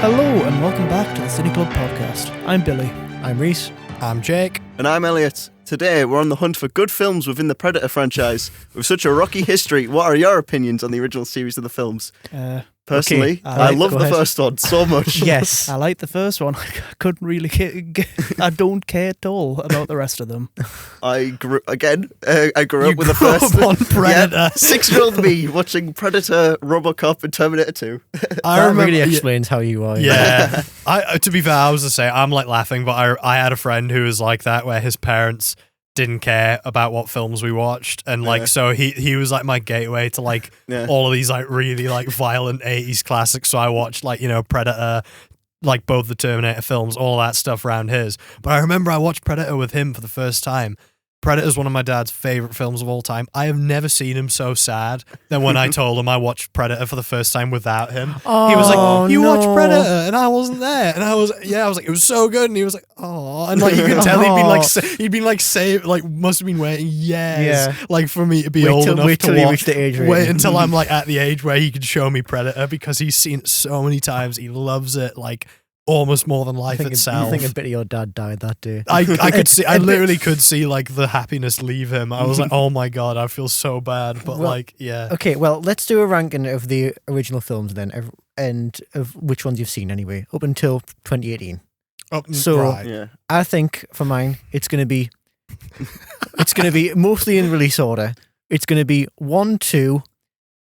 Hello and welcome back to the Cine Club podcast. I'm Billy. I'm Rhys. I'm Jake. And I'm Elliott. Today we're on the hunt for good films within the Predator franchise. With such a rocky history, what are your opinions on the original series of the films? Personally, okay, I love the first one so much. Yes. I like the first one. I couldn't really I don't care at all about the rest of them. I grew up with the grew first up on Predator. Yeah, 6-year-old me watching Predator, RoboCop and Terminator 2. That really explains how you are. Yeah. To be fair, I was to say, I'm like laughing, but I had a friend who was like that, where his parents didn't care about what films we watched, and like so he was like my gateway to like all of these like really like violent 80s classics. So I watched like, you know, Predator, like both the Terminator films, all that stuff around his. But I remember I watched Predator with him for the first time. Predator's one of my dad's favourite films of all time. I have never seen him so sad than when I told him I watched Predator for the first time without him. Oh, he was like, "You watched no. Predator," and I wasn't there. And I was like, "It was so good." And he was like, "Oh," and like you could tell must have been waiting years, like for me to be old enough to he watch. reached the age Wait until I'm like at the age where he could show me Predator, because he's seen it so many times. He loves it like almost more than life itself. I think a bit of your dad died that day. I could see. I literally could see like the happiness leave him. I was like, "Oh my god, I feel so bad." But Okay, well, let's do a ranking of the original films then, and of which ones you've seen anyway, up until 2018. I think for mine, it's going to be mostly in release order. It's going to be 1, 2.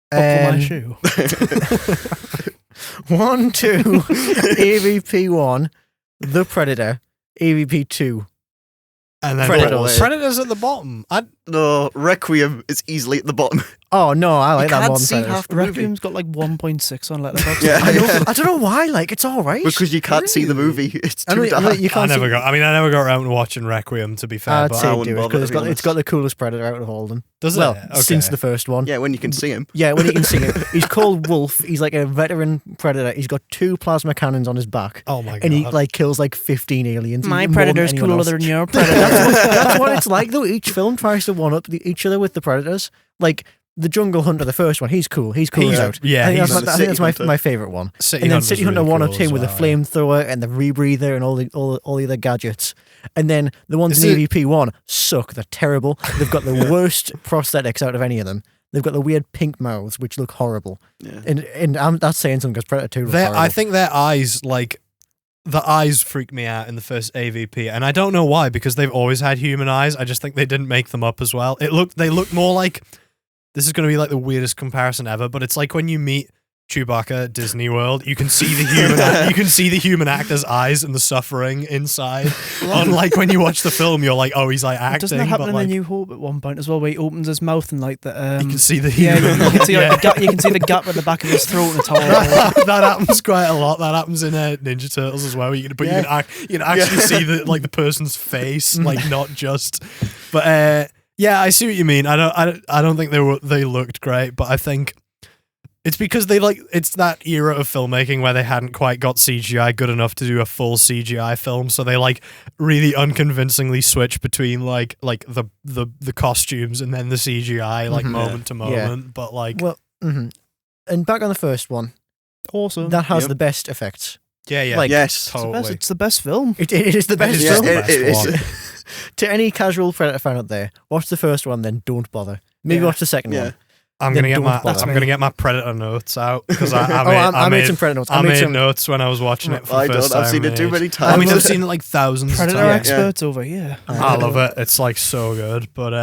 Buckle my shoe. 1, 2, AVP 1, The Predator, AVP 2. And then Predator's at the bottom. No, Requiem is easily at the bottom. Oh no, I like that more than see Predators. half the movie. Requiem's got like 1.6 on Letterboxd. I don't know why. Like, it's all right. Because you can't see the movie. It's too dark. I never got around to watching Requiem, to be fair. I'd but say I do wouldn't it, bother, because to be it's got the coolest Predator out of all of them. Does it? Well, Okay. since the first one. Yeah, when you can see him. Yeah, when you can see him. He's called Wolf. He's like a veteran Predator. He's got 2 plasma cannons on his back. Oh my god! And he like kills like 15 aliens. My more Predator's than anyone cooler else. than your Predator. That's what it's like though. Each film tries to one up each other with the Predators. Like the Jungle Hunter, the first one, he's cool. He's cool as out. Yeah, I think he's that's my favourite one. City and then Hunter's City Hunter really 1 cool up 10 as with the well, flamethrower and the rebreather and all the other gadgets. And then the ones in EVP 1 suck. They're terrible. They've got the worst prosthetics out of any of them. They've got the weird pink mouths, which look horrible. Yeah. And that's saying something, because Predator 2 looks horrible. I think their eyes, like, the eyes freak me out in the first AVP, and I don't know why, because they've always had human eyes. I just think they didn't make them up as well. They look more like, this is going to be like the weirdest comparison ever, but it's like when you meet Chewbacca at Disney World, you can see the human actor's eyes and the suffering inside. Unlike when you watch the film, you're like, oh, he's like acting. Doesn't that happen but, like, in The New Hope at one point as well, where he opens his mouth and like the you can see the you can see yeah. you can see the gap at the back of his throat, and it's horrible. that happens quite a lot. That happens in Ninja Turtles as well. You can actually see the person's face, like not just. But yeah, I see what you mean. I don't think they looked great, but I think it's because it's that era of filmmaking where they hadn't quite got CGI good enough to do a full CGI film, so they like really unconvincingly switch between like the costumes and then the CGI moment to moment. Yeah. But and back on the first one, awesome. That has the best effects. Yeah. Yes, totally. It's the best film. It is the best film. It is. To any casual Predator fan out there, watch the first one, then don't bother. Maybe watch the second one. I'm gonna get my Predator notes out, because I made some Predator notes. I made notes when I was watching it for the first time. I've seen it too many times. I mean, I've seen it like thousands of Predator times. experts over here. I love it. It's like so good. But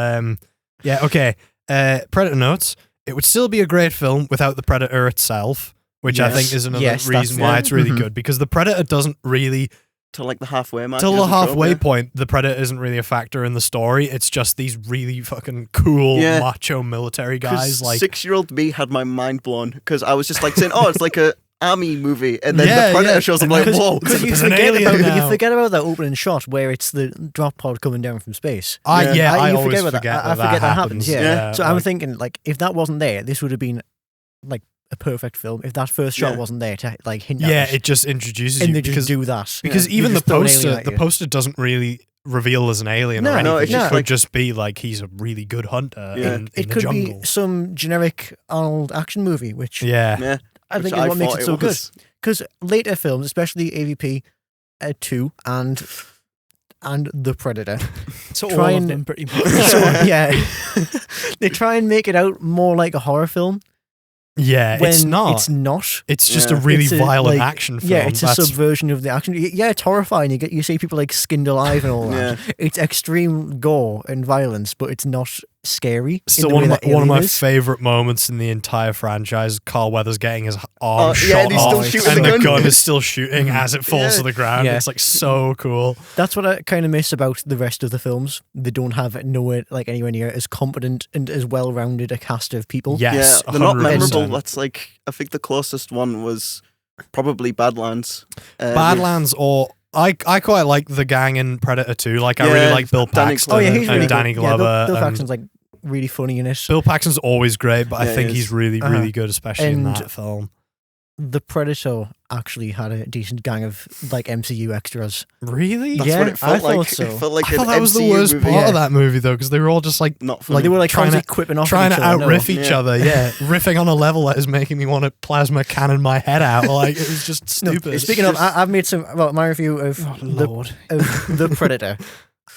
okay. Predator notes. It would still be a great film without the Predator itself, which I think is another reason why it's really good, because the Predator doesn't really. Till like the halfway mark. Till the halfway point, the Predator isn't really a factor in the story. It's just these really fucking cool macho military guys. Like 6-year-old me had my mind blown, because I was just like saying, "Oh, it's like a army movie," and then the Predator shows. I'm like, "Whoa!" Because you forget about that opening shot where it's the drop pod coming down from space. I always forget that. I forget that happens. Yeah. So I'm thinking, like, if that wasn't there, this would have been like a perfect film. If that first shot wasn't there to like hint at it just introduces and you, they because just do that. Because even the poster doesn't really reveal as an alien or anything. It could just be like he's a really good hunter in the could jungle. be some generic Arnold action movie, which I think is what makes it so good. because later films, especially AVP 2 and The Predator, So try all and- of them pretty much. yeah, they try and make it out more like a horror film. Yeah, When it's not. It's not. It's just a Yeah. really It's a, violent like, action film. Yeah, it's a That's- subversion of the action. Yeah, it's horrifying. You see people like skinned alive and all that. Yeah. It's extreme gore and violence, but it's not scary. in Still the one way of that my Alien is. favorite moments in the entire franchise. Carl Weathers getting his arm shot yeah, and he's still off, shooting and the the gun. gun is still shooting as it falls Yeah. to the ground. Yeah. It's like so cool. That's what I kind of miss about the rest of the films. They don't have nowhere like anywhere near as competent and as well-rounded a cast of people. Yes, Yeah, they're not 100%. memorable. That's like, I think the closest one was probably Badlands. Badlands, or I quite like the gang in Predator 2. Like I Yeah, really like Bill Danny Paxton Oh yeah, he's and really Danny good. Yeah, Glover. Bill and Paxton's like really funny in it. Bill Paxton's always great, but Yeah, I think he he's is. really, Uh-huh. really good, especially in And- that film. The Predator actually had a decent gang of like MCU extras. Really? That's Yeah, what it felt I thought like. so. It felt like I thought an that was the MCU worst movie. part of that movie, though, because they were all just like Not funny. Like they were like Trying constantly quipping off trying each to other. out-riff each Yeah. other, yeah. Riffing on a level that is making me want to plasma cannon my head out. Like, it was just No, stupid. speaking of, I've made my review of Oh, the Lord. The Predator.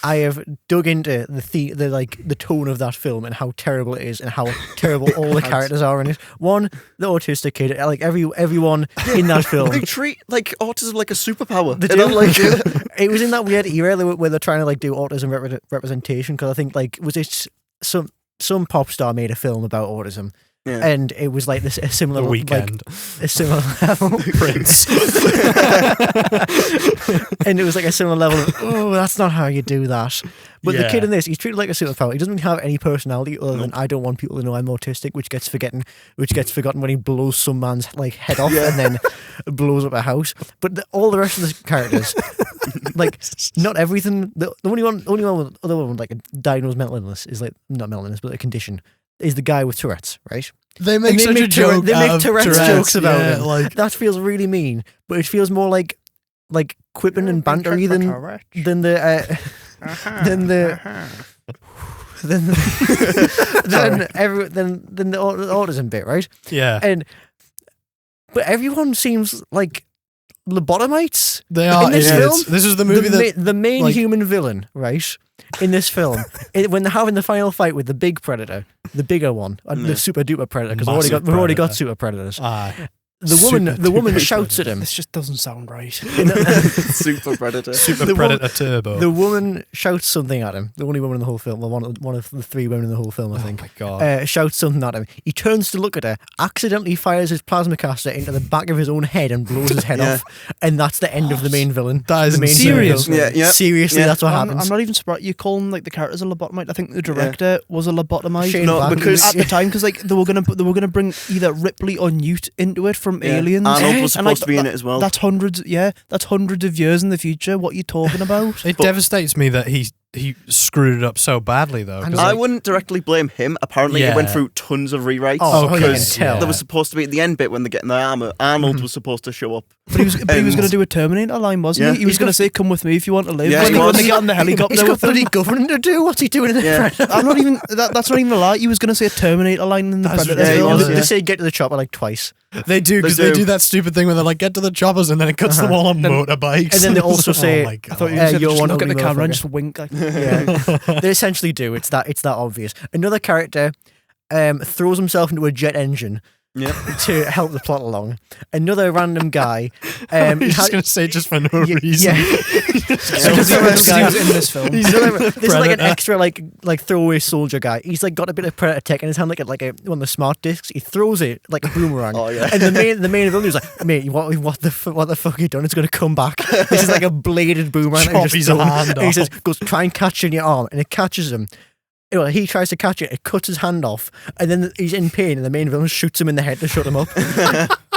I have dug into the tone of that film and how terrible it is and how terrible all the characters are in it. One, the autistic kid, like everyone in that film. They treat like autism like a superpower. They And do. I'm like, It was in that weird era where they're trying to like do autism representation, because I think like was it some pop star made a film about autism. Yeah. And it was like this a similar The Weekend. a similar level. Prince. And it was like a similar level of, oh, that's not how you do that. But the Yeah. kid in this, he's treated like a superpower. He doesn't have any personality other than I don't want people to know I'm autistic, which gets forgotten when he blows some man's like head off and then blows up a house. But all the rest of the characters, like not everything. The only one with like a diagnosed mental illness is like not mental illness, but a condition. Is the guy with Tourette's, right? They make And such a joke. They out make of Tourette's jokes about yeah, him. like That feels really mean, but it feels more like quipping and bantery than the autism bit, right? yeah. But everyone seems like lobotomites. They are. in this film, This is the movie the main like- human villain, right? In this film, when they're having the final fight with the big predator, the bigger one, the super duper predator, because Massive we've already got predator. super predators. Aye. The woman duper shouts at him. This just doesn't sound right. super predator. Super The Predator Turbo. The woman shouts something at him. The only woman in the whole film, well, one of the three women in the whole film, I think. Oh my god. Shouts something at him. He turns to look at her, accidentally fires his plasma caster into the back of his own head and blows his head Yeah. off. And that's the end of the main villain. That is the main serious. villain. Yeah, yeah. Seriously, Yeah. that's what I'm happens. not even surprised you calling like the characters a lobotomite. I think the director was a lobotomite. Shane No, Black. because- at the time, because like they were gonna bring either Ripley or Newt into it from Yeah. Aliens. Arnold was And, supposed like, to be in it as well. That's hundreds of years in the future. What are you talking about? It devastates me that he screwed it up so badly, though. 'cause, And I like, wouldn't directly blame him. Apparently, it went Yeah. through tons of rewrites. Oh, you can because tell. there was supposed to be at the end bit when they're getting their armor. Arnold was supposed to show up. But he was going to do a Terminator line, wasn't Yeah. he? He was going to say, "Come with me if you want to live." Yeah, when, he when was. they get on the He's helicopter got with him. bloody government to do. What's he doing in the Yeah. Predator? I'm not even. That's not even a lie. He was going to say a Terminator line in the That's Predator yeah, he film. was, They yeah. say get to the chopper like twice. They do, because They they do. do that stupid thing where they're like, get to the choppers, and then it cuts them all on motorbikes. and then they also say- oh my I God. thought you Yeah, said you're just one look at the ugly camera and motherfucker. just wink. Like, Yeah, they essentially do. It's that obvious. Another character throws himself into a jet engine Yeah. to help the plot along. Another random guy. He's he just had- going to say just for no yeah, reason. yeah. because he was in this film. This is like an Predator. extra like throwaway soldier guy. He's like got a bit of Predator tech in his hand, like one of the smart discs. He throws it like a boomerang. Oh, yeah. And the main villain is like, mate, what the fuck you done? It's gonna come back. This is like a bladed boomerang. that he Chop just his thrown. hand And he says, off. goes try and catch it in your arm, and it catches him. Anyway, he tries to catch it. It cuts his hand off, and then he's in pain. And the main villain shoots him in the head to shut him up.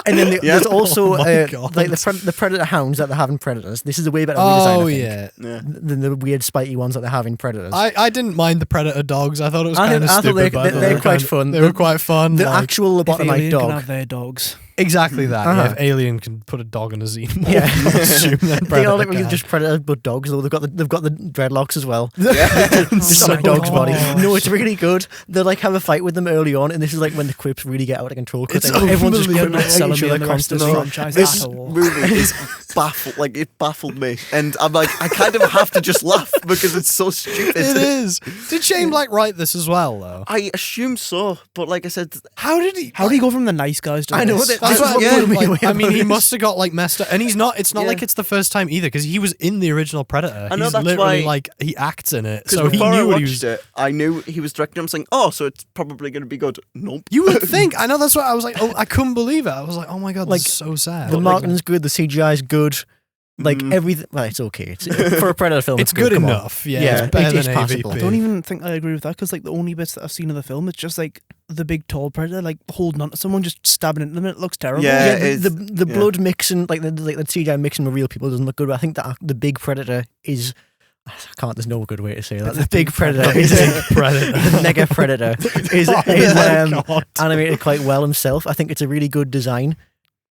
And then there's also Oh my God. like the predator hounds that they have in Predators. This is a way better redesign, Oh, I think, yeah. Yeah. than the weird spiky ones that they have in Predators. I didn't mind the Predator dogs. I thought it was I kind of thought stupid. they're but I thought quite kind of- fun. They were quite fun. the like- actual If lobotomite Alien can dog. have their dogs. Exactly that. Uh-huh. Yeah, if Alien can put a dog in a xenomorph Yeah. costume, then They all Predator look like can. just Predator but dogs, though they've got the dreadlocks as well. Yeah. Just on a dog's body. gosh. No, it's really good. They like have a fight with them early on, and this is like when the quips really get out of control because It's everyone's just unbelievable. quipping at each other the rest of the constantly. franchise This at all. movie is baffled. Like, it baffled me, and I'm like, I kind of have to just laugh because it's so stupid. It is. Did Shane Black write this as well, though? I assume so, but like I said, How did he? How do you go from the nice guys to I know this? that- That's This what is I what mean. blew me Like, away I mean, he about must have got like messed up, and he's not. It's not Yeah. like it's the first time either, because he was in the original Predator. I know, He's that's literally why- like he acts in it, because so he before I knew what watched he was. it, I knew he was directing. I'm saying, oh, so it's probably going to be good. Nope. You would think. I know. That's what I was like. Oh, I couldn't believe it. I was like, oh my god, Like, this is so sad. The marketing's good, the CGI's good, like Mhm. everything. Well, it's okay. It's, for a Predator film, It's good come on. enough. Yeah, Yeah, it's better it's than passable. AVP. I don't even think I agree with that because like the only bits that I've seen of the film, it's just like the big tall predator like holding on to someone, just stabbing into them. And it looks terrible. Yeah. Yeah, the yeah. blood mixing, like the CGI mixing with real people doesn't look good. But I think that the big Predator is. I can't. There's no good way to say that. The big Predator is Predator. the mega Predator is God. animated quite well himself. I think it's a really good design,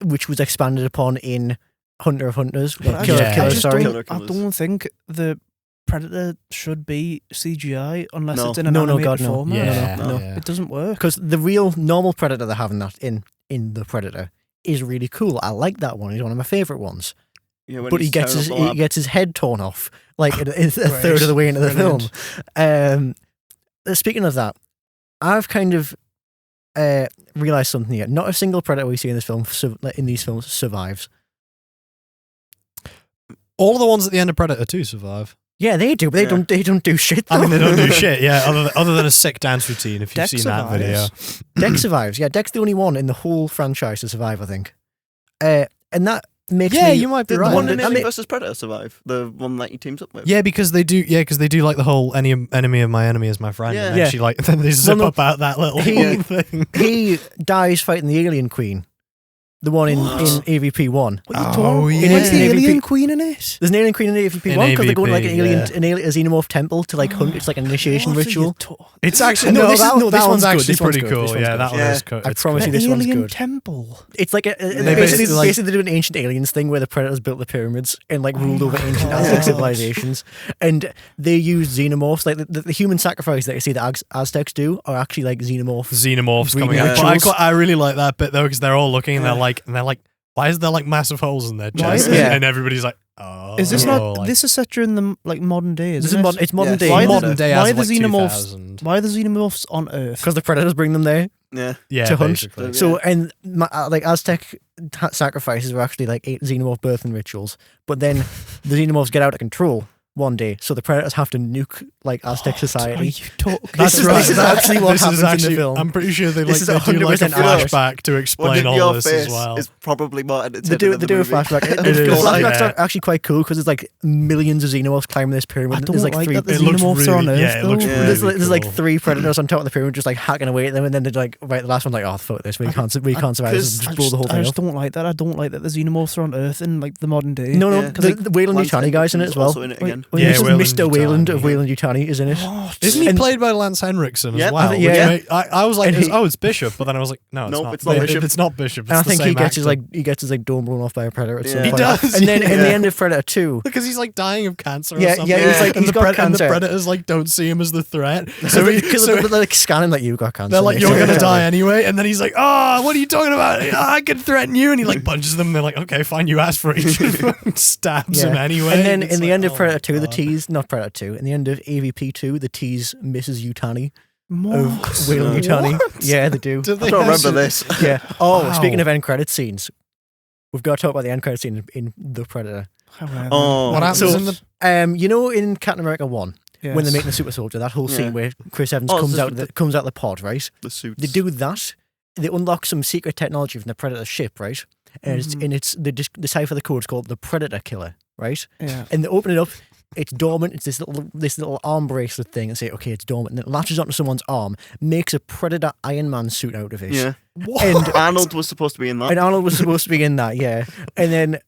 which was expanded upon in Hunter of Hunters. But I Killer, Yeah. Killer, I just sorry. Killer I Killers. don't think the predator should be CGI unless No. it's in an No, animated God, no. format. Yeah, no. yeah. It doesn't work. Because the real normal Predator they have in that in the Predator is really cool. I like that one. He's one of my favorite ones. Yeah, when But he he's gets tearing up the lab. he gets his head torn off like a third Great. of the way into the Brilliant. film. Speaking of that, I've kind of realized something here. Not a single Predator we see in this film in these films survives. All of the ones at the end of Predator 2 survive. Yeah, they do, but they Yeah. don't. They don't do shit. I mean, they though. don't do shit. Yeah, other than a sick dance routine. If you've Dex seen that survives. video. Dex survives. Yeah, Dex the only one in the whole franchise to survive, I think. And that makes Yeah, me. you might be Did right. the one in I Alien mean- vs Predator survive? The one that he teams up with? Yeah, because they do. Yeah, because they do like the whole enemy of my enemy is my friend. Yeah. And then Yeah. she like then they zip no, up out that little he- thing. He dies fighting the Alien Queen, the one in AVP 1. What are you Oh, talking? yeah. What's the In alien AVP queen in it? There's an Alien Queen in AVP In 1 because they go to like AVP, a xenomorph temple to like hunt. It's like an initiation What are you ritual. It's actually No, no, this is- that, no, this that one's one's good, actually this one's pretty good, cool. this one's Yeah, good. that one Yeah. is cool. I It's promise cool. you this one's alien good. temple. It's like They basically basically, they do an ancient aliens thing where the Predators built the pyramids and like ruled over ancient Aztec civilizations, and they use xenomorphs. Like the human sacrifice that you see the Aztecs do are actually like xenomorphs. Xenomorphs coming Breeding out. But rituals. I really like that bit though because they're all looking and they're like, why is there like massive holes in their Why is chest? it- And everybody's like, oh. Is this not? like, This is set during the like modern day. This Isn't is it? it's modern Yes. day. Why the- modern day why as the like xenomorphs- 2000. Why are the xenomorphs on Earth? Because the Predators bring them there. Yeah. Yeah, to hunt. basically. So, and like Aztec sacrifices were actually like xenomorph birthing rituals, but then the xenomorphs get out of control one day, so the Predators have to nuke like Aztec Are society. you talking? This is actually what happens in the film. I'm pretty sure they This like is they do like a 100% accurate. flashback to What explain in all your this face as well. is probably more entertaining They do than the a movie. flashback. It The is, flashbacks yeah. are actually quite cool because there's like millions of xenomorphs climbing this I pyramid. don't There's like like three. that the It looks xenomorphs are on really- Earth. yeah, it looks though. really There's like cool. 3 Predators on top of the pyramid, just like hacking away at them, and then they're like, right, the last one's like, oh fuck this, we can't survive this, and I just blow the whole I thing just up. don't like that. I don't like that the xenomorphs are on Earth in like the modern day. No, Yeah. the Wayland Lance Yutani guy's in it Henriksen's as well. also in it again. Wait, Yeah, Mr. Wayland Mr. Wayland of Yutani. Wayland Yutani is in it. What? Isn't he And- played by Lance Henriksen as Yep. well? Yeah. Which I was like, And he- it's Bishop, but then I was like, no, Nope, it's not Bishop. It's not Bishop. It's And I the think same he gets actor. his dome blown off by a predator at some Yeah. point. He does, And then in the yeah. end of Predator 2, because he's like dying of cancer or Yeah, something. yeah, he's like- and he's the got and the cancer. predators like don't see him as the threat. so So, they're like scanning like you got cancer. they're like, and you're they gonna tell die you. anyway, and then he's like, oh, what are you talking about? I can threaten you, and he like punches them. And they're like, okay, fine, you asked for it. And stabs him Yeah. anyway. And then It's in the like, end of oh Predator my 2, the God. tease, not Predator 2, in the end of AVP 2, the tease Mrs. Yutani What? of Wayland Yutani. What? Yeah, they do. Do they I don't have remember shit? this. Yeah. Oh, Wow. speaking of end credit scenes, we've got to talk about the end credit scene in The Predator. However, Oh, What happens So- in the? You know, in Captain America 1, when they're yes. making the super soldier, that whole scene Yeah. where Chris Evans Oh, comes this out is comes out the pod, right? the suits. They do that. They unlock some secret technology from the Predator ship, right? And it's they decipher the code. It's called the Predator Killer, right? Yeah. And they open it up. It's dormant. It's this little arm bracelet thing, and say, okay, it's dormant. And it latches onto someone's arm, makes a Predator Iron Man suit out of it. Yeah. And Arnold was supposed to be in that. and Arnold was supposed to be in that, yeah. And then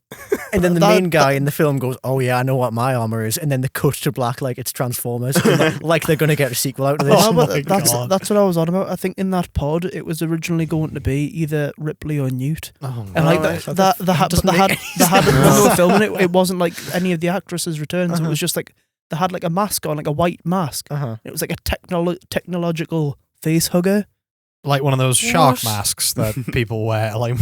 And then the main guy in the film goes, "Oh yeah, I know what my armor is," and then they cut to black like it's Transformers, like they're gonna get a sequel out of this. Oh, my but that's what I was on about. I think in that pod it was originally going to be either Ripley or Newt, Oh, and like they had when they were filming it, it wasn't like any of the actresses' returns. It was just like they had like a mask on, like a white mask. It was like a technological face hugger. like one of those shark masks that people wear, like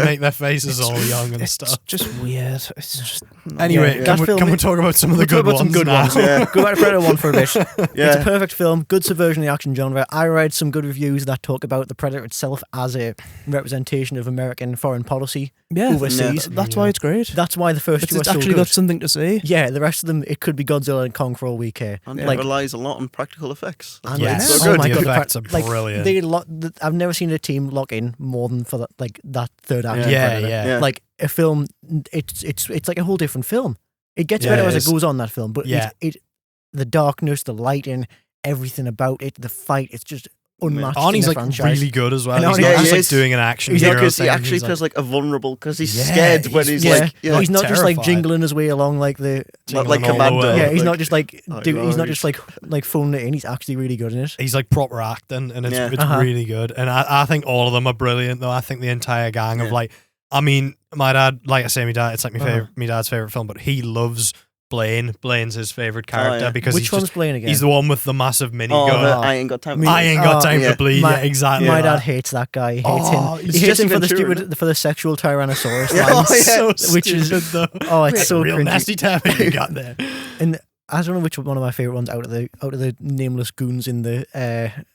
make their faces all young and stuff. It's just weird. It's just Anyway, can we talk about some of the good ones? Some good now? ones. Go back to Predator 1 for a bit. It's a perfect film, good subversion of the action genre. I read some good reviews that talk about the Predator itself as a representation of American foreign policy overseas. That's why it's great. That's why the first two are It's so actually good. got something to say. Yeah, the rest of them, it could be Godzilla and Kong for all we care. And it Like, relies a lot on practical effects. That's and why Yes. it's so oh good. my The god, effects are like, brilliant. I've never seen a team lock in more than for that third act. Yeah, Predator. yeah. Like a film, it's like a whole different film. It gets better as it goes on, that film, but the darkness, the lighting, everything about it, the fight, it's just unmatched. Arnie's in the like franchise. really good as well. And He's Arnie- not yeah, just he like is. doing an action He's hero Because he thing. actually He's feels like a vulnerable because he's Yeah, scared when he's yeah. like, He's not just like terrified. jingling his way along like the like Jingling all the Commando. way. yeah. He's like- not just like Oh, he's not God. just like phoning it in. He's actually really good in it. He's like proper acting, and it's Yeah. really good. And I think all of them are brilliant, though. I think the entire gang of like, I mean, my dad, like I say, my dad, it's like my dad's favorite film, but he loves Blaine. Blaine's his favorite character because Which one's Blaine again? he's the one with the massive minigun. I ain't got time. I ain't got time to bleed. My- Yeah, exactly. My that. dad hates that guy. He hates Oh, him. he's He hates Jesse him for the Ventura, stupid, for the sexual Tyrannosaurus Yeah, lines, oh, yeah. which is though. oh, it's so real cringy. nasty tapping you got there. And I don't know which one of my favorite ones out of the nameless goons in the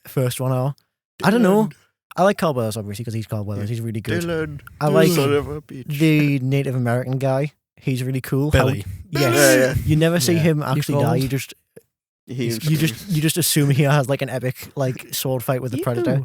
first one are. I don't know. I like Carl Weathers obviously because he's Carl Weathers. He's really good. Dylan, I like son of a bitch. the Native American guy. He's really cool. Billy. Yes. Yeah. You never see Yeah. him actually die. Evolved. You just assume he has like an epic like sword fight with the Predator,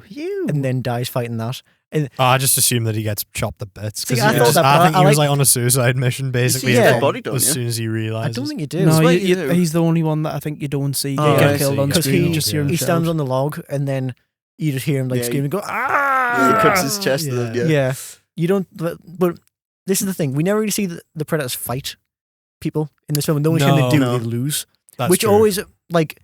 and then dies fighting that. And I just assume that he gets chopped to bits. 'cause See, I he thought just- that, I but think I he was like- like on a suicide mission basically. Yeah. as- Body, don't as you? soon as he I realizes. don't think you do. No, Well, you do. he's the only one that I think you don't see Oh, get I killed see. on because screen. he You just hear him stands shout. on the log, and then you just hear him like Yeah, scream and go Yeah, ah. he cuts his chest. Yeah. And then, Yeah. You don't. But this is the thing. We never really see the Predators fight people in this film. And the only time they do, No. they lose. That's Which true. always like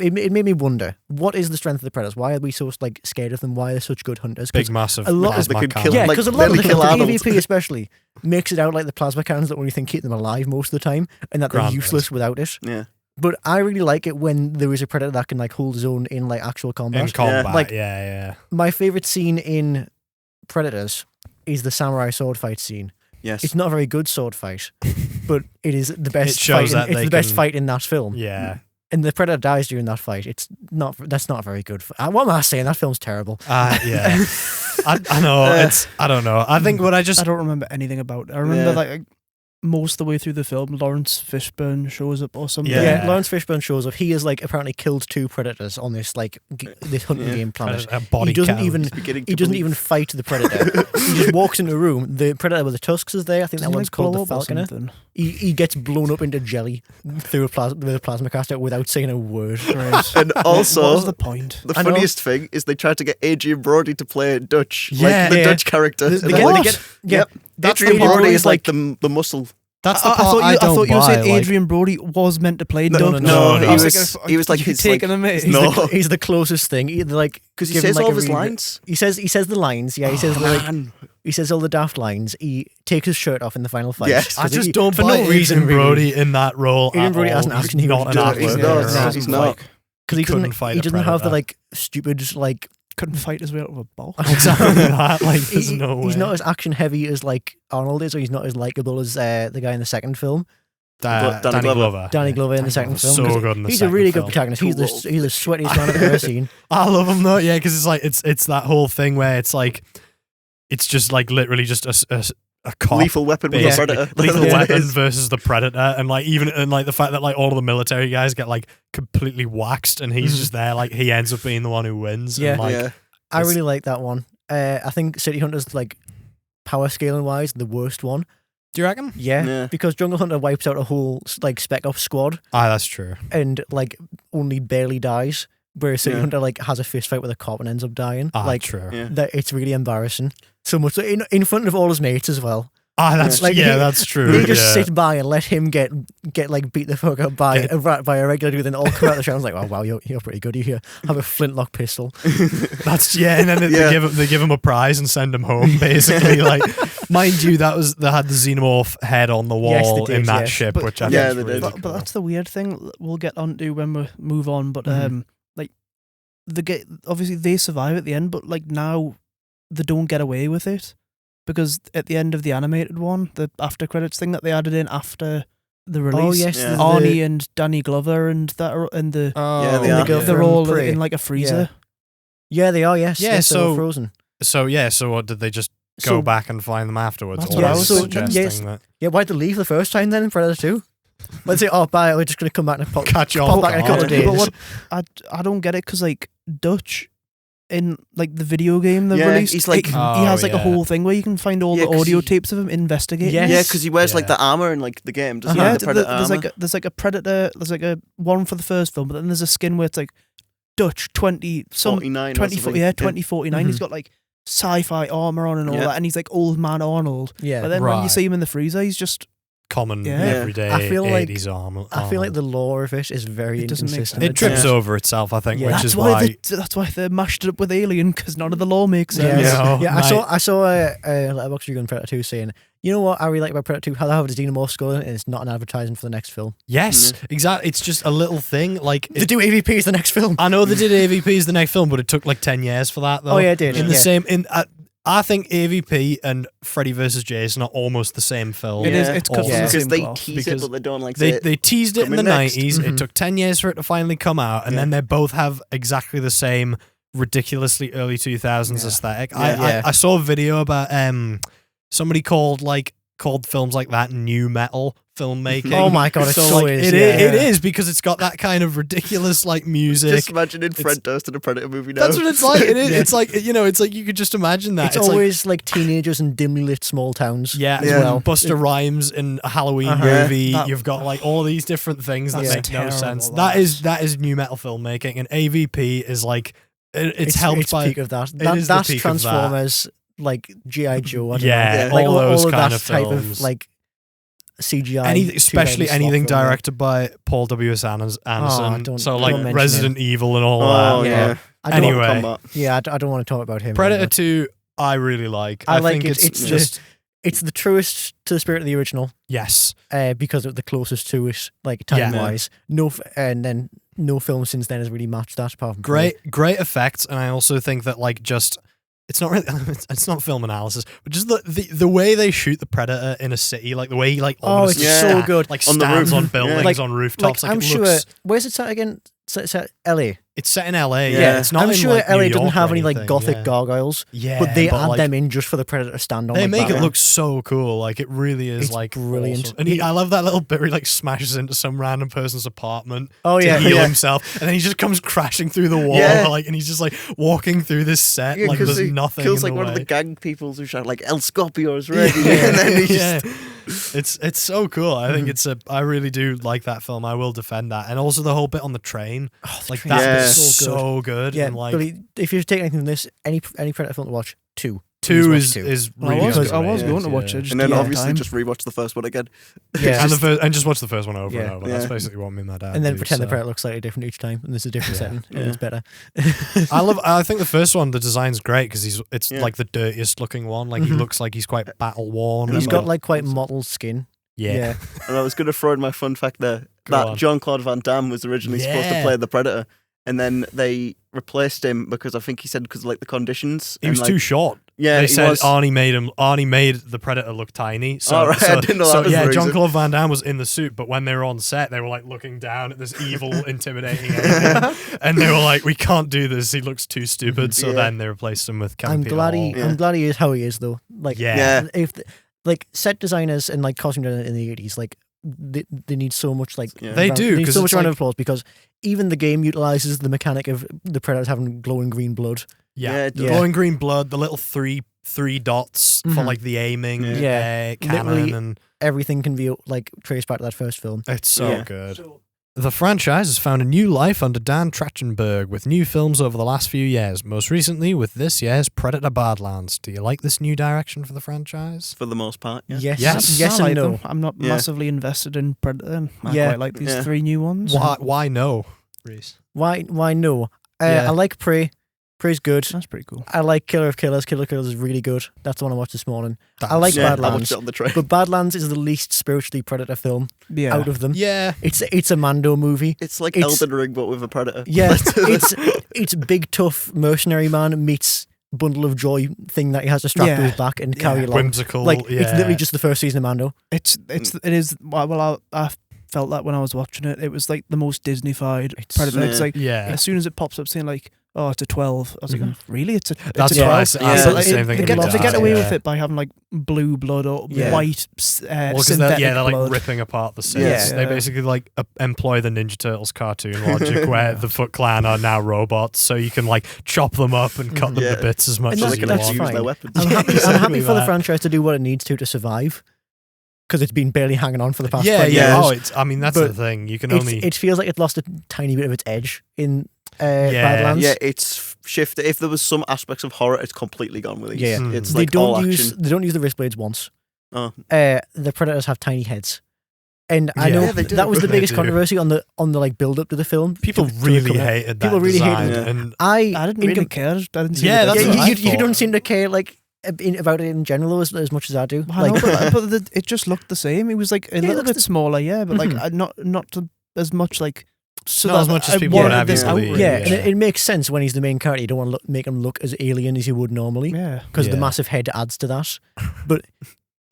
it made me wonder, what is the strength of the Predators? Why are we so like scared of them? Why are they such good hunters? 'Cause big massive a lot of plasma they could cannon. kill yeah, like, because a lot of nearly the kill the adults. EVP especially makes it out like the plasma cannons that only thing keep them alive most of the time, and that they're Granted. useless without it. Yeah. But I really like it when there is a Predator that can like hold his own in like actual combat. in combat. Like- yeah. My favorite scene in Predators is the samurai sword fight scene. Yes. It's not a very good sword fight, but it is the best. It shows fight that they it's the best can- fight in that film. Yeah. And the Predator dies during that fight. It's not. That's not a very good. What am I saying? That film's terrible. Yeah. I know. I don't know. I think what I just I don't remember anything about it. I remember Yeah. like most of the way through the film, Lawrence Fishburne shows up or something. Yeah. Lawrence Fishburne shows up. He has like apparently killed 2 predators on this like this hunting Yeah. game planet. a body He doesn't count. even. beginning He to doesn't believe. even fight the predator. He just walks into a room. The predator with the tusks is there. I think Doesn't that he, one's like, called blow the up or falconer. something? He gets blown up into jelly through with a plasma caster without saying a word. Right. And what also, was the point? the I know. funniest thing is they tried to get Adrian Brody to play Dutch, Yeah. like the Yeah. Dutch character. They And get- then- they get- yeah, Yep. That's Adrian the part Brody where is he's like the muscle. That's the I part thought I you don't were saying buy, like- Adrian Brody was meant to play No, Doug. no, no, I he was like you his, taking like- a mic. He's, No. he's the closest thing. He, like Because he give him, says like, all a of his really- lines. He says the lines. Yeah, he says like Man. he says all the daft lines. He takes his shirt off in the final fight. Yes. I just don't for buy no reason Adrian really. Brody in that role. Adrian at Brody all. as an He's action hero not an doesn't actor. He's work. not. No, He's not. because he couldn't doesn't. fight He a doesn't have the predator. like stupid like. Couldn't fight his way out of a ball. Exactly that. Like, there's He- no way. He's not as action heavy as like Arnold is, or he's not as likable as the guy in the second film. Danny Danny Glover. Glover. Danny Yeah. Glover in the Danny second Glover's film. So 'cause good in the he's a second really film. good protagonist. He's Cool. the sweatiest man I've ever seen. I love him though, yeah, because it's like it's that whole thing where it's like it's just like literally just a cop, Lethal weapon with a basically. predator. Lethal Yeah. weapon versus the predator, and like even and like the fact that like all of the military guys get like completely waxed, and he's just there, like he ends up being the one who wins. Yeah. and, like, Yeah. I It's- really like that one. I think City Hunter's like power scaling wise the worst one. do you reckon? Yeah, Yeah. because Jungle Hunter wipes out a whole like Spec Ops squad That's true. and like only barely dies. Whereas City Yeah. Hunter like has a fist fight with a cop and ends up dying. Like True. Yeah. that, it's really embarrassing. So much so in front of all his mates as well. That's Like, that's true. They just sit by and let him get like beat the fuck up by a regular dude, then all come out of the shower. I was like, oh wow, you're pretty good. You have a flintlock pistol. That's and then they give him a prize and send him home. Basically, like, mind you, they had the xenomorph head on the wall in that ship, which I think is really cool. But that's the weird thing we'll get onto when we move on. But like obviously they survive at the end, but like now they don't get away with it. Because at the end of the animated one, the after credits thing that they added in after the release, Arnie and Danny Glover and that are in the they're all in like a freezer. Yeah, they are. Yes. Yeah, so frozen. So what did they just go back and find them afterwards? That's what I was suggesting. That. Yeah, why'd they leave the first time then in Predator 2? Let's say, bye. We're just gonna come back and pop back in a couple of days. But what I don't get it because like Dutch. In like the video game they released, he's like he has like a whole thing where you can find all the audio tapes of him investigating. Yeah, because he wears like the armor in like the game. Doesn't he? The Predator there's like a Predator. There's like a one for the first film, but then there's a skin where it's like Dutch 2049. He's got like sci-fi armor on and all that, and he's like old man Arnold. Yeah, but then when you see him in the freezer, he's just common everyday 80s armor. I feel like the lore of it is very inconsistent. It trips over itself, I think, which that's is why that's why they mashed it up with Alien, because none of the lore makes sense. I saw a letterbox review on Predator 2 saying, you know what I really like about Predator 2? How they have the xenomorph skull and it's not an advertising for the next film. Yes, exactly. It's just a little thing. Like they do AVPs the next film. I know they did AVPs the next film, but it took like 10 years for that though. Oh yeah, it did. I think AVP and Freddy vs. Jason are almost the same film. It is. It's because they tease it, but they don't like say they teased it in the 90s. It took 10 years for it to finally come out, and then they both have exactly the same ridiculously early 2000s aesthetic. I saw a video about somebody called films like that new metal filmmaking. Oh my god, it is because it's got that kind of ridiculous like music. Just imagining Fred Durst in a Predator movie now. That's what it's like. It is. It's like it's like you could just imagine that. It's always like teenagers in dimly lit small towns. Yeah, as well. Buster Rhymes in a Halloween movie. You've got like all these different things that make no sense. That is new metal filmmaking, and AVP is like it's helped by peak of that. That's Transformers. Like G.I. Joe, all those kind of type films. Of like CGI, especially anything directed by Paul W.S. Anderson. So like Resident Evil and all that. Yeah. Anyway, I don't want to talk about him. Predator 2, I really like. I think it's the truest to the spirit of the original. Yes, because of the closest to it, like time wise. And then no film since then has really matched that. Apart from great effects, and I also think that like just. It's not really. It's not film analysis, but just the way they shoot the Predator in a city, like the way he like. It's so good. Like stands on buildings, on rooftops. Like, I'm sure. Where's it set again? It's set LA. It's set in LA. Yeah, it's not. I'm sure like, LA doesn't have any like gothic gargoyles. Yeah, but they add them in just for the Predator to stand on. They like make that. it look so cool. Like it really is. It's like brilliant. Awesome. And I love that little bit where he like smashes into some random person's apartment. To heal himself, and then he just comes crashing through the wall. Like, and he's just like walking through this set like there's nothing. Kills in like the one way. of the gang people who shout like El Scorpio's ready, and then he just. It's so cool. I think I really do like that film. I will defend that, and also the whole bit on the train. Like that's so good. Yeah, and like Billy, if you take anything from this, any Predator film to watch, two is really good. I was going to watch it, and then obviously just rewatch the first one again. Yeah, and just watch the first one over and over. That's basically what me and my dad. And then pretend the Predator looks slightly different each time, and there's a different setting, and it's better. I think the first one, the design's great because it's like the dirtiest looking one. Like he looks like he's quite battle worn. He's got like quite mottled skin. Yeah. And I was going to throw in my fun fact there that Jean-Claude Van Damme was originally supposed to play the Predator, and then they replaced him because I think he said because of like the conditions. He was too short. Yeah, they said Arnie made the Predator look tiny. So, I didn't know that was the reason. Jean-Claude Van Damme was in the suit, but when they were on set, they were like looking down at this evil, intimidating alien, and they were like, "We can't do this. He looks too stupid." So then they replaced him with I'm glad he is how he is though. Like if like set designers and like costume designers in the 80s, like they need so much like they need so much round of applause because even the game utilizes the mechanic of the Predators having glowing green blood. Glowing green blood, the little three dots for like the aiming cannon, literally and everything can be like traced back to that first film. It's so good. The franchise has found a new life under Dan Trachtenberg with new films over the last few years, most recently with this year's Predator Badlands. Do you like this new direction for the franchise? For the most part, yeah. Yes I like and no. them. I'm not massively invested in Predator. I Yeah. quite like these 3 new ones. Why no, Rhys? Why no? Yeah. I like Prey. Prey's good. That's pretty cool. I like Killer of Killers. Killer of Killers is really good. That's the one I watched this morning. I like I Badlands. watched it on the train. But Badlands is the least spiritually Predator film Yeah. out of them. Yeah. It's a Mando movie. It's like It's- Elden Ring, but with a predator. Yeah, it's big tough mercenary man meets bundle of joy thing that he has to strap to his back and carry along. Whimsical. Like yeah. it's literally just the first season of Mando. It is. Well, I felt that when I was watching it. It was like the most Disney-fied Predator. It's like as soon as it pops up saying like, oh, it's a 12. I was like, really? It's a 12. That's It's a what 12? I said the same thing. They get away with it by having like blue blood or white synthetic they're like blood. ripping apart the Sith. Yeah. They basically like employ the Ninja Turtles cartoon logic where the Foot Clan are now robots, so you can like chop them up and cut them to bits as much And as they you can that's actually want. use their weapons. I'm happy Exactly for the that. franchise to do what it needs to survive. Because it's been barely hanging on for the past 20 Yeah. years. Oh, it's. I mean, that's But the thing. You can It's- only. it feels like it lost a tiny bit of its edge in Badlands. Yeah, it's shifted. If there was some aspects of horror, it's completely gone with these. Yeah. It's They like all don't use action. they don't use the wrist blades once. Oh. The Predators have tiny heads. And I know Yeah, they do. that was the They biggest do. controversy on the like build up to the film. People to the really cover. hated that. People really hated design, it. and I didn't really care. I didn't see Yeah, the that's difference. what I you thought. don't seem to care like about it in general as much as I do. I know, but it just looked the same. He was like a little bit smaller, but like not as much like. So Not as much as people wanted would have this you believe. outrage. Yeah, and it makes sense when he's the main character. You don't want to make him look as alien as you would normally Yeah. because the Yeah. massive head adds to that. But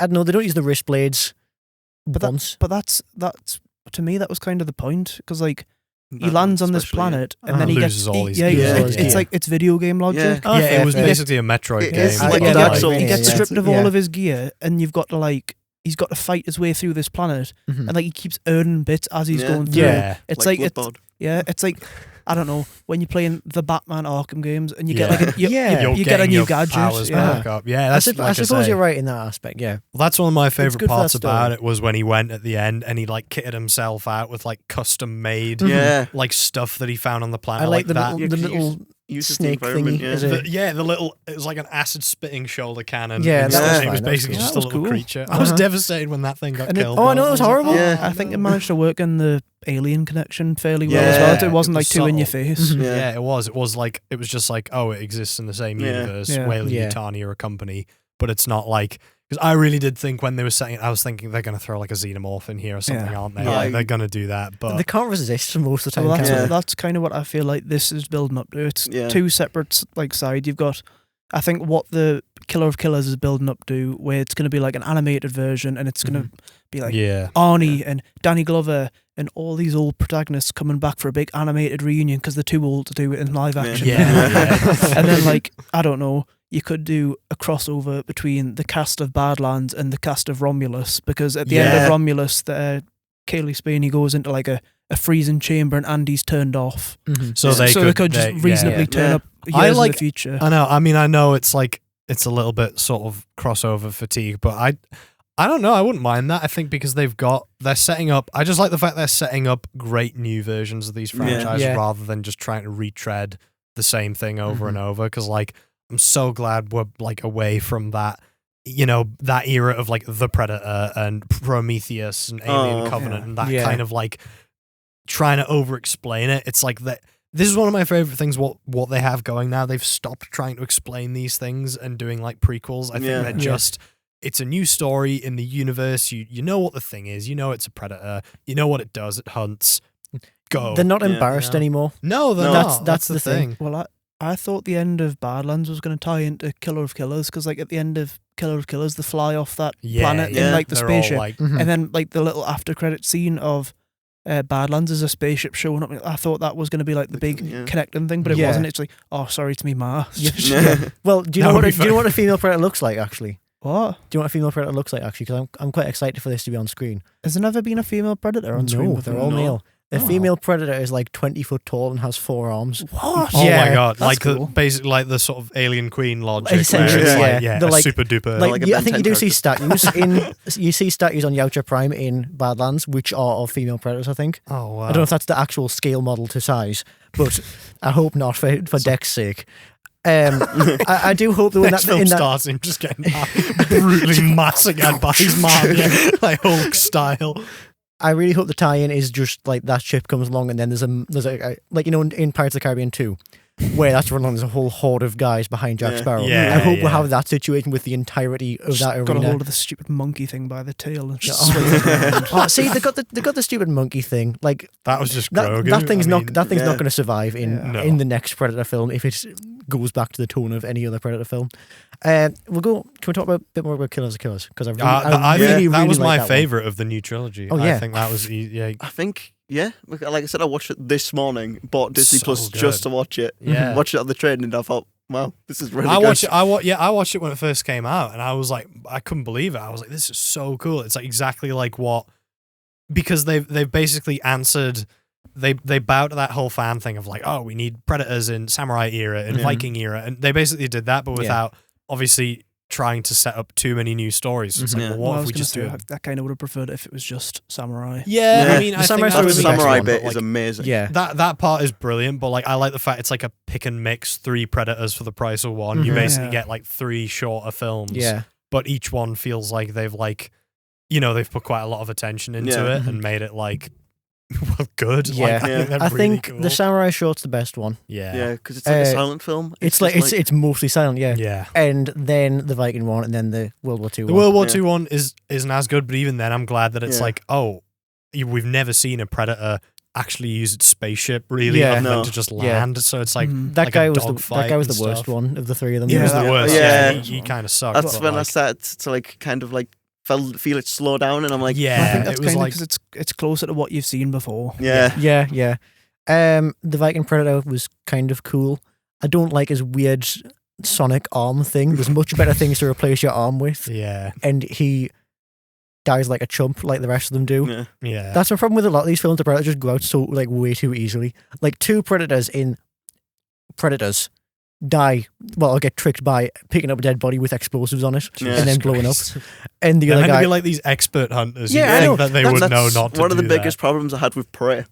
I don't know, they don't use the wrist blades once. But that's to me that was kind of the point because like he lands on this especially, planet and then he Loses gets all his yeah, gear. it's Yeah. like it's video game logic. Yeah. yeah, it was fair. basically a Metroid It game. is Like, like he Dark gets, Souls. he gets Yeah. stripped of Yeah. all of his gear, and you've got to like he's got to fight his way through this planet, and like he keeps earning bits as he's Yeah. going through. Yeah. It's like like Bloodborne. it's like I don't know when you're playing the Batman Arkham games and you Yeah. get like Yeah. You're you get a getting new your gadget. powers Yeah. back up. Yeah, that's I like suppose say. you're right in that aspect. Yeah, Well, that's one of my favorite good for parts that story. about it was when he went at the end and he like kitted himself out with like custom made Yeah. like stuff that he found on the planet. I like the that. little Uses the snake environment, thingy. yeah. As a, The little, it was like an acid spitting shoulder cannon. Yeah, and that was it fine, was that was basically cool. just That a was little cool. creature. I was devastated when that thing got And it- killed. oh, I know, it was horrible. Yeah. I think it managed to work in the Alien connection fairly well Yeah, as well. It wasn't it like was too in your subtle. face. Yeah. Yeah, it was. It was like it was just like, oh, it exists in the same Yeah. universe. Yeah. Whaley Yeah. Yutani are a company, but it's not like because I really did think when they were setting it, I was thinking they're going to throw like a xenomorph in here or something, Yeah. aren't they? Yeah. Like, they're going to do that, but they can't resist most of the time. Well, can they? that's kind of what I feel like this is building up to. It's Yeah. two separate like sides. You've got, I think, what the Killer of Killers is building up to, where it's going to be like an animated version, and it's going to be like yeah, Arnie and Danny Glover and all these old protagonists coming back for a big animated reunion because they're too old to do it in live action. yeah. And then like I don't know, you could do a crossover between the cast of Badlands and the cast of Romulus, because at the end Yeah. of Romulus, Kaylee Spaney goes into like a freezing chamber and Andy's turned off. So Yeah. they could just yeah. reasonably turn Yeah. up years I in like- the future. I know. I mean, I know it's like it's a little bit sort of crossover fatigue, but I don't know. I wouldn't mind that. I think because they're setting up. I just like the fact they're setting up great new versions of these franchises Yeah. rather than just trying to retread the same thing over and over. Because like I'm so glad we're like away from that. You know, that era of like the Predator and Prometheus and Alien Covenant and that Yeah. kind of like trying to over explain it. It's like that. This is one of my favorite things. What they have going now, they've stopped trying to explain these things and doing like prequels. I think Yeah. they're just. It's a new story in the universe. You know what the thing is. You know it's a predator. You know what it does. It hunts. Go. They're not Yeah. embarrassed Yeah. anymore. No, they're No. not. That's the thing. Well, I thought the end of Badlands was going to tie into Killer of Killers, because like at the end of Killer of Killers, they fly off that planet in yeah. like the They're all, spaceship, like, Mhm. and then like the little after credit scene of Badlands is a spaceship showing up. I thought that was going to be like the big Yeah. connecting thing, but it Yeah. wasn't. It's like, oh, sorry, it's me mask. Yeah. Well, do you That know would what? be Do you know what a female predator looks like? Actually, What? do you know what a female predator looks like? Actually, because I'm quite excited for this to be on screen. Has there never been a female predator on screen No, before? they're all No. male. A female predator is like 20 foot tall and has 4 arms. What? Oh Yeah, my god! that's Like cool. basically like the sort of alien queen logic. Where it's Essentially, like, yeah. a They're like- super duper. Like, like a I Ben think you 10 do see statues you see statues on Yautja Prime in Badlands, which are of female predators, I think. oh wow! I don't know if that's the actual scale model to size, but I hope not for Deck's sake. I do hope that when Next that, film in that starts him just getting brutally massacred by his mom, like Hulk style. I really hope the tie-in is just like that ship comes along and then there's a like, you know, in Pirates of the Caribbean 2, where that's running, there's a whole horde of guys behind Jack Sparrow. Yeah, I hope we'll yeah. have that situation with the entirety of that Got a arena. hold of the stupid monkey thing by the tail and just Oh. swing it around. Oh, see, they got the stupid monkey thing. Like That was just that, Grogu. that thing's I not mean, that thing's not yeah. going to survive in No. in the next Predator film if it goes back to the tone of any other Predator film. We'll go. Can we talk a bit more about Killers of Killers? Because I really that was like my that one. favorite of the new trilogy. Oh, yeah. I think that was yeah. I think, yeah. Like I said, I watched it this morning. Bought Disney So Plus good. just to watch it. Yeah. Watched it on the train, and I thought, wow, this is really I good. watched it. I watched it when it first came out, and I was like, I couldn't believe it. I was like, this is so cool. It's like exactly like what, because they've basically answered. They bow to that whole fan thing of like, oh, we need Predators in Samurai era and Yeah. Viking era, and they basically did that, but without obviously trying to set up too many new stories. So it's like, Yeah. well, Well, what I if was we gonna just say, do? that kind of would have preferred it if it was just samurai. Yeah, Yeah. I mean, The I think Samurai that story was was the the best samurai one, bit but, is like, amazing. Yeah. That part is brilliant, but like I like the fact it's like a pick and mix 3 Predators for the price of 1. You Mhm. basically Yeah. get like 3 shorter films. Yeah. But each one feels like they've like, you know, they've put quite a lot of attention into Yeah. it and made it like, well, good. Yeah. Like, I think they're I really think cool. the Samurai short's the best one. yeah. Yeah, because it's like a Uh, silent film. It's just mostly silent, yeah. Yeah. And then the Viking one, and then the World War II The one. World War Yeah. II one isn't as good, but even then, I'm glad that it's Yeah. like, oh, we've never seen a Predator actually use its spaceship really, Yeah. other than No. to just Yeah. land. So it's like Mhm. that like guy a was the dogfight worst and stuff. one of the 3 of them. He was Yeah. the worst. Yeah. Yeah, he kind of sucked. That's but when I like, started to like kind of like feel it slow down, and I'm like, yeah, I think that's it was kind of like because it's closer to what you've seen before. yeah, Yeah. The Viking Predator was kind of cool. I don't like his weird sonic arm thing. There's much better things to replace your arm with, yeah, and he dies like a chump, like the rest of them do. yeah. yeah. That's the problem with a lot of these films. The Predators just go out so like way too easily. Like 2 Predators in Predators die, well, or get tricked by picking up a dead body with explosives on it Yeah. and then blowing up. And the They're other meant to guy, be like these expert hunters. Yeah, You'd I think know. that they That's- would know That's not to one of the do biggest that. problems I had with Prey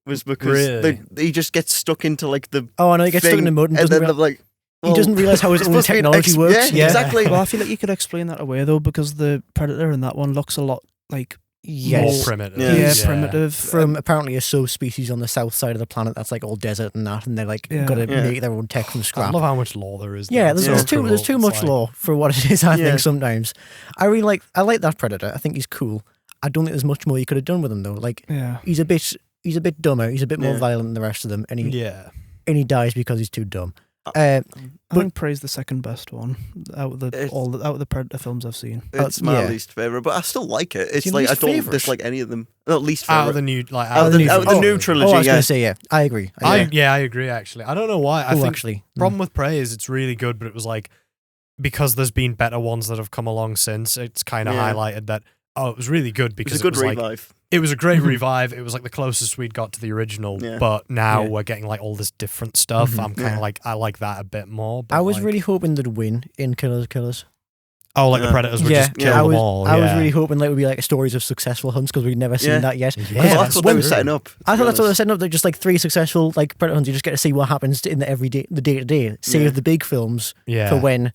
was because Really? he just gets stuck into like the oh, I know, he gets stuck in the mud and and doesn't then real- they're like, he doesn't realize how his it's own supposed to be an technology works. Yeah, Yeah. exactly. Well, I feel like you could explain that away though, because the Predator in that one looks a lot like More Yes. primitive. Yeah. primitive. From apparently a species on the south side of the planet that's like all desert and that, and they're like Yeah. got to Yeah. make their own tech from I scrap. love how much law there is. Yeah, there. there's, It's so there's too cool. much It's like- law for what it is. I Yeah. think sometimes I like that Predator. I think he's cool. I don't think there's much more you could have done with him though. Like Yeah. he's a bit dumber. He's a bit more Yeah. violent than the rest of them, and Yeah. he dies because he's too dumb. I But- think Prey's the second best one out of the Predator films I've seen. It's my yeah. least favorite, but I still like it. It's Your like I least don't favourite? dislike any of them. No, least Out favorite. of the new, like Out of the Oh, new trilogy. I was yeah. going to say, yeah, I agree. I agree. Actually, I don't know why. I Oh, think actually, problem with Prey is it's really good, but it was like because there's been better ones that have come along since. It's kind of Yeah. highlighted that it was really good It because was a good like revive. it was a great Mhm. revive. It was like the closest we'd got to the original, Yeah. but now Yeah. we're getting like all this different stuff. Mhm. I'm kind of Yeah. like I like that a bit more. But I was like, really hoping they'd win in Killers. the Yeah. Predators would Yeah, just kill I them was, all. I was yeah. really hoping like it would be like stories of successful hunts because we'd never seen Yeah. that yet. Yeah, Well, that's that's what they were true. setting up. I thought that's what they're setting up. They're just like 3 successful like Predator hunts. You just get to see what happens in the day to day. Save Yeah. the big films Yeah. for when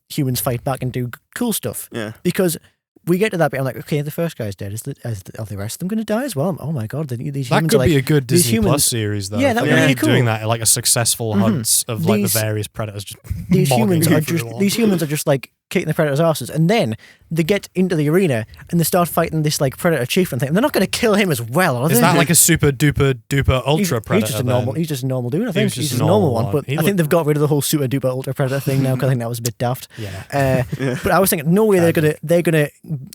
humans fight back and do cool stuff. Yeah. Because we get to that bit, I'm like, okay, the first guy's dead. Are the rest of them going to die as well? Oh my god, these That humans could are like, be a good these Disney Plus humans- series, though. Yeah, if that they would be really keep doing cool. that, like a successful Mhm. hunts of like These- the various predators. Just these mauling humans are just like kicking the predator's asses, and then they get into the arena and they start fighting this like predator chieftain thing. And they're not going to kill him as well, are they? Is that like a super duper duper ultra predator? He's just a normal. then? He's just a normal dude. I think was just he's a a normal normal one. one. But He I think they've got rid of the whole super duper ultra predator thing now because I think that was a bit daft. Yeah. But I was thinking, no way they're gonna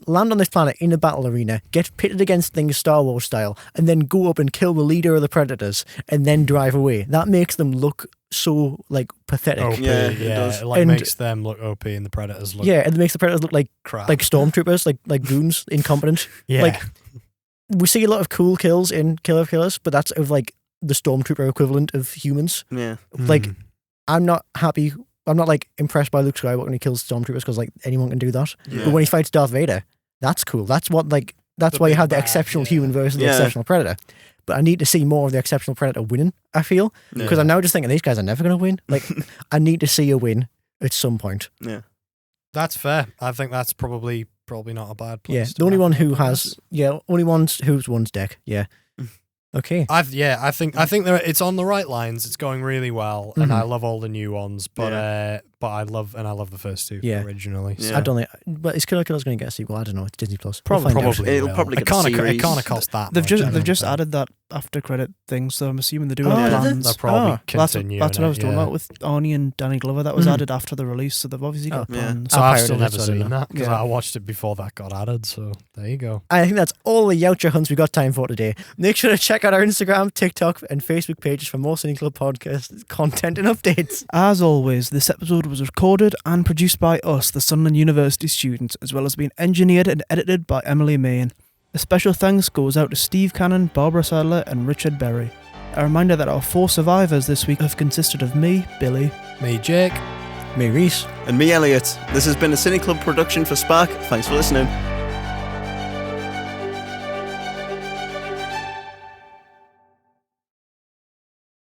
land on this planet in a battle arena, get pitted against things Star Wars style, and then go up and kill the leader of the predators, and then drive away. That makes them look so like pathetic. OP, Yeah, yeah. it does. It like And- makes them look OP and the predators look Yeah, and it makes the predators look like crap. stormtroopers, like goons, incompetent. yeah. like, we see a lot of cool kills in Killer of Killers, but that's of like the Stormtrooper equivalent of humans. Yeah. Like, I'm not happy. I'm not like impressed by Luke Skywalker when he kills Stormtroopers because like anyone can do that. Yeah. But when he fights Darth Vader, that's cool. That's what like that's why you have the exceptional human versus the exceptional predator. But I need to see more of the exceptional predator winning. I feel because I'm now just thinking these guys are never going to win. Like, I need to see a win at some point. Yeah, that's fair. I think that's probably not a bad place. Yeah, the only one who has only one's who's one's deck. Yeah. Okay. I think it's on the right lines. It's going really well, and I love all the new ones. But I love the first two originally. So. I don't think, but is Killer of Killers going to get a sequel? I don't know. It's Disney Plus. Probably it'll probably get a series. It can't cost that. They've just added that after credit thing, so I'm assuming they're doing plans. They'll probably continue. That's what I was talking about with Arnie and Danny Glover. That was added after the release, so they've obviously got plans. So I've still never seen that because I watched it before that got added. So there you go. I think that's all the Yautja hunts we got time for today. Make sure to check out our Instagram, TikTok, and Facebook pages for more Cine Club podcast content and updates. As always, this episode was recorded and produced by us, the Sunderland University students, as well as being engineered and edited by Emily Main. A special thanks goes out to Steve Cannon, Barbara Sadler, and Richard Berry. A reminder that our 4 survivors this week have consisted of me, Billy, me, Jake, me, Rhys, and me, Elliott. This has been a Cine Club production for Spark. Thanks for listening.